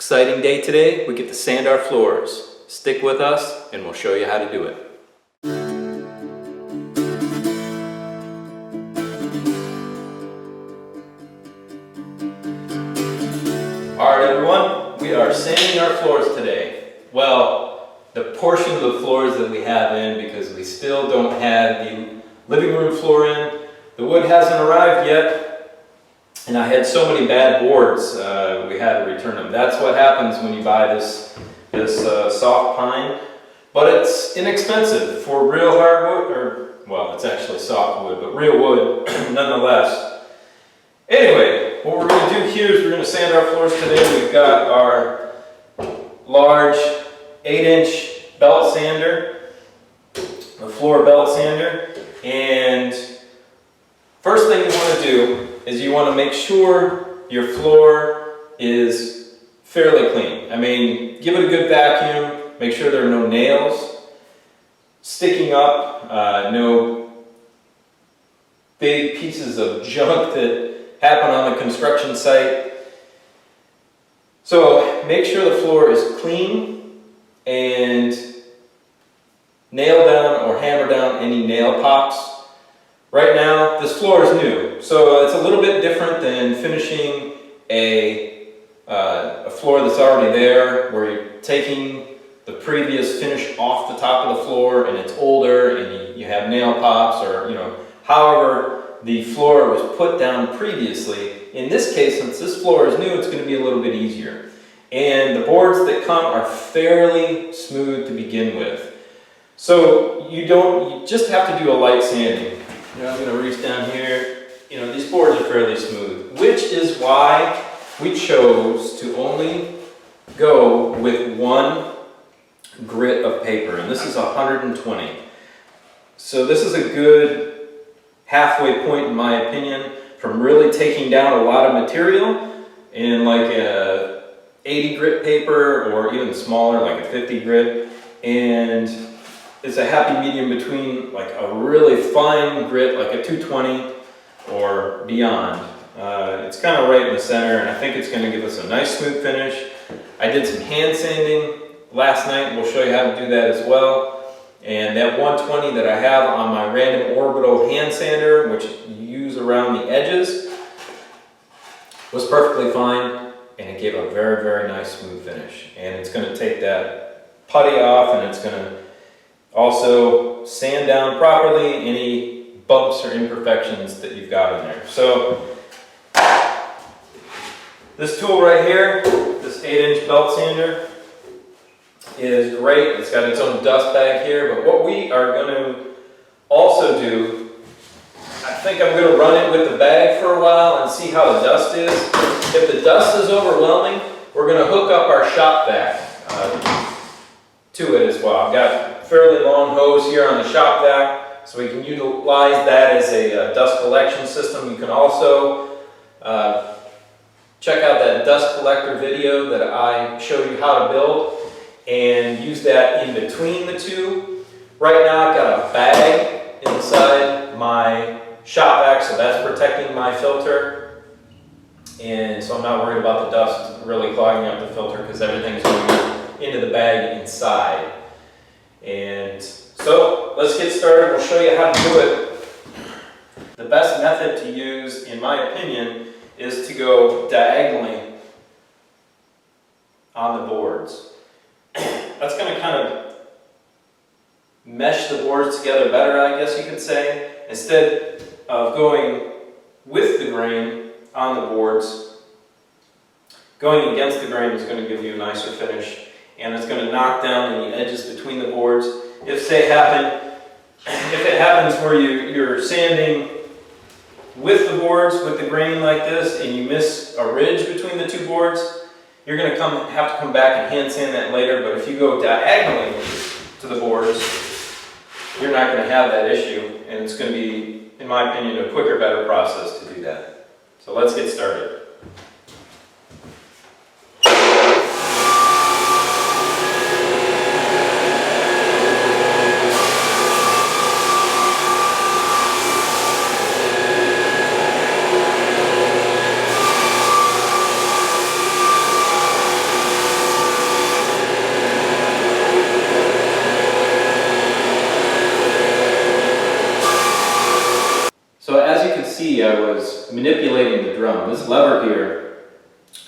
Exciting day today, we get to sand our floors. Stick with us and we'll show you how to do it. Alright everyone, we are sanding our floors today. Well, the portion of the floors that we have in, because we still don't have the living room floor in. The wood hasn't arrived yet. And I had so many bad boards, we had to return them. That's what happens when you buy this soft pine. But it's inexpensive for real hardwood, or, well, it's actually soft wood, but real wood nonetheless. Anyway, what we're going to do here is we're going to sand our floors today. We've got our large 8-inch belt sander, a floor belt sander, and first thing you want to do is you want to make sure your floor is fairly clean. I mean, give it a good vacuum, make sure there are no nails sticking up, no big pieces of junk that happen on the construction site. So make sure the floor is clean and nail down or hammer down any nail pops. Right now, this floor is new, so it's a little bit different than finishing a floor that's already there, where you're taking the previous finish off the top of the floor and it's older and you have nail pops, or however the floor was put down previously. In this case, since this floor is new, it's going to be a little bit easier. And the boards that come are fairly smooth to begin with. So you just have to do a light sanding. I'm going to reach down here. These boards are fairly smooth, which is why we chose to only go with one grit of paper, and this is 120. So this is a good halfway point, in my opinion, from really taking down a lot of material in like a 80 grit paper, or even smaller, like a 50 grit, and it's a happy medium between like a really fine grit, like a 220 or beyond. It's kind of right in the center, and I think it's going to give us a nice smooth finish. I did some hand sanding last night, and we'll show you how to do that as well. And that 120 that I have on my random orbital hand sander, which you use around the edges, was perfectly fine, and it gave a very, very nice smooth finish. And it's going to take that putty off, and it's going to also sand down properly any bumps or imperfections that you've got in there. So this tool right here, this 8-inch belt sander, is great. It's got its own dust bag here, but what we are going to also do, I think I'm going to run it with the bag for a while and see how the dust is. If the dust is overwhelming, we're going to hook up our shop vac to it as well. I've got fairly long hose here on the shop vac, so we can utilize that as a dust collection system. You can also check out that dust collector video that I showed you how to build, and use that in between the two. Right now I've got a bag inside my shop vac, so that's protecting my filter, and so I'm not worried about the dust really clogging up the filter, because everything's going into the bag inside. And so let's get started. We'll show you how to do it. The best method to use, in my opinion, is to go diagonally on the boards. That's going to kind of mesh the boards together better, I guess you could say. Instead of going with the grain on the boards, going against the grain is going to give you a nicer finish, and it's going to knock down any edges between the boards. If it happens where you're sanding with the boards, with the grain like this, and you miss a ridge between the two boards, you're going to have to come back and hand sand that later. But if you go diagonally to the boards, you're not going to have that issue, and it's going to be, in my opinion, a quicker, better process to do that. So let's get started. was manipulating the drum. This lever here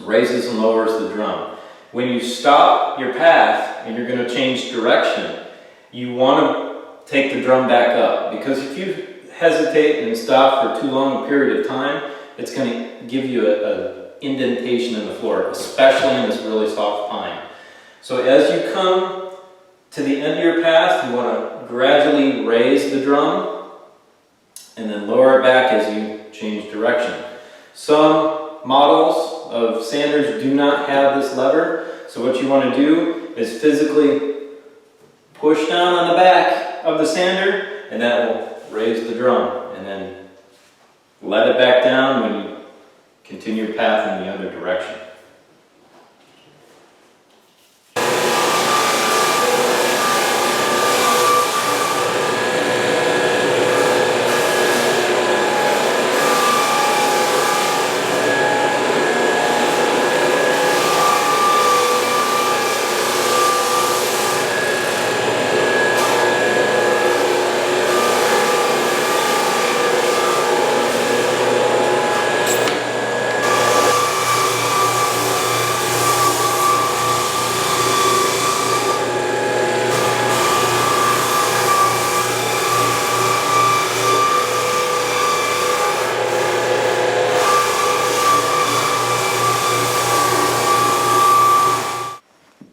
raises and lowers the drum. When you stop your path and you're going to change direction, you want to take the drum back up, because if you hesitate and stop for too long a period of time, it's going to give you an indentation in the floor, especially in this really soft pine. So as you come to the end of your path, you want to gradually raise the drum and then lower it back as you change direction. Some models of sanders do not have this lever, so what you want to do is physically push down on the back of the sander, and that will raise the drum, and then let it back down when you continue your path in the other direction.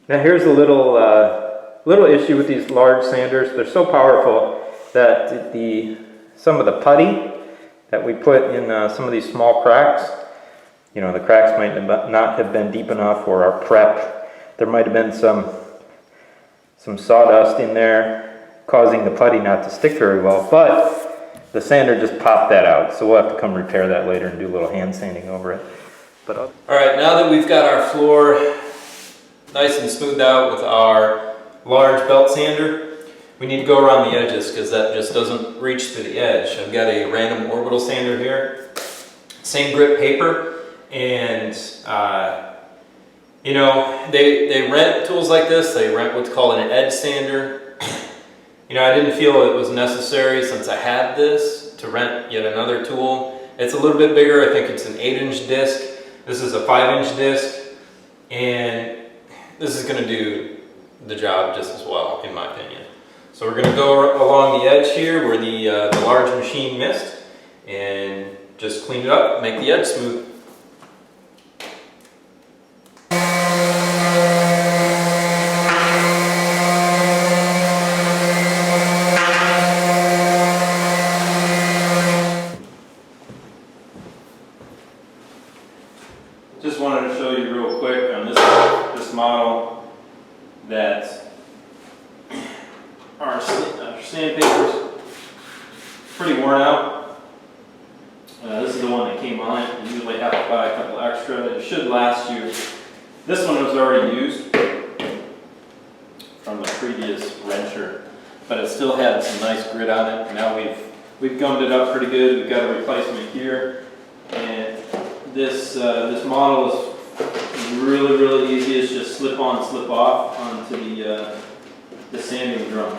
Now here's a little issue with these large sanders. They're so powerful that some of the putty that we put in some of these small cracks, you know, the cracks might not have been deep enough, or our prep, there might have been some sawdust in there causing the putty not to stick very well, but the sander just popped that out, so we'll have to come repair that later and do a little hand sanding over it. But all right, now that we've got our floor nice and smoothed out with our large belt sander, we need to go around the edges because that just doesn't reach to the edge. I've got a random orbital sander here, same grip paper, and you know, they rent tools like this. They rent what's called an edge sander. You know, I didn't feel it was necessary, since I had this, to rent yet another tool. It's a little bit bigger. I think it's an 8-inch disc. This is a 5-inch disc, and this is going to do the job just as well, in my opinion. So we're going to go along the edge here where the large machine missed, and just clean it up, make the edge smooth. Just wanted to show you real quick on this model that our sandpaper is pretty worn out. This is the one that came on it. You usually have to buy a couple extra. It should last you. This one was already used from the previous wrencher, but it still had some nice grit on it. Now we've gummed it up pretty good. We've got a replacement here, and this model is really easy. It's just slip on, slip off onto the sanding drum.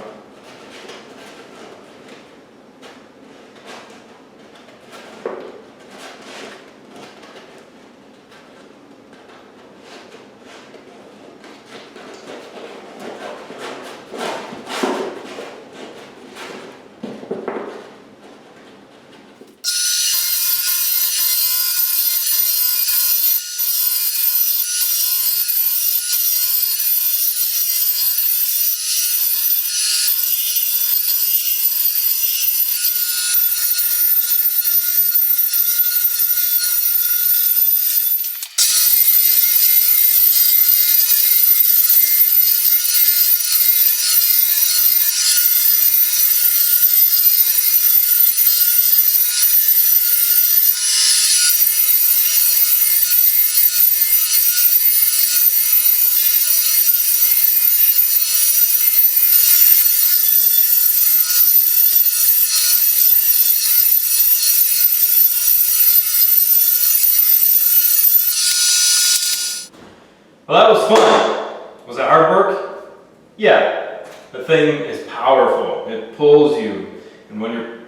Well, that was fun. Was it hard work? Yeah. The thing is powerful. It pulls you. And when you're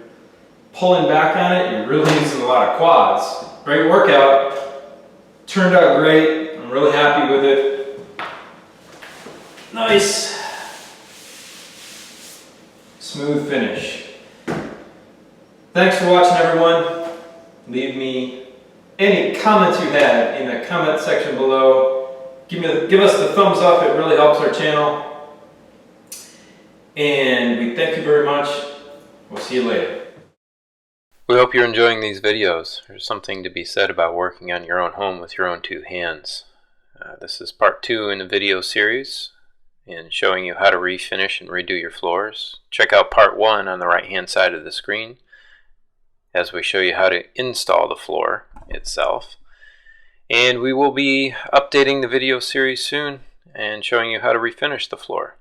pulling back on it, you're really using a lot of quads. Great workout. Turned out great. I'm really happy with it. Nice. Smooth finish. Thanks for watching, everyone. Leave me any comments you have in the comment section below. Give us the thumbs up. It really helps our channel. And we thank you very much. We'll see you later. We hope you're enjoying these videos. There's something to be said about working on your own home with your own two hands. This is part 2 in the video series in showing you how to refinish and redo your floors. Check out part 1 on the right hand side of the screen as we show you how to install the floor itself. And we will be updating the video series soon and showing you how to refinish the floor.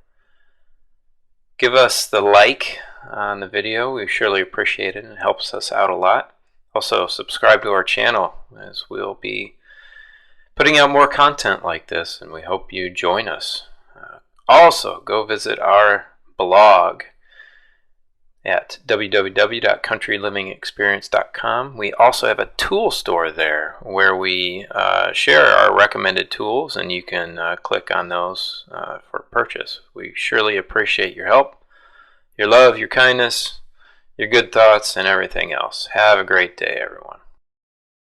Give us the like on the video. We surely appreciate it and it helps us out a lot. Also, subscribe to our channel as we'll be putting out more content like this, and we hope you join us. Also, go visit our blog at www.countrylivingexperience.com. We also have a tool store there where we share our recommended tools, and you can click on those for purchase. We surely appreciate your help, your love, your kindness, your good thoughts, and everything else. Have a great day, everyone.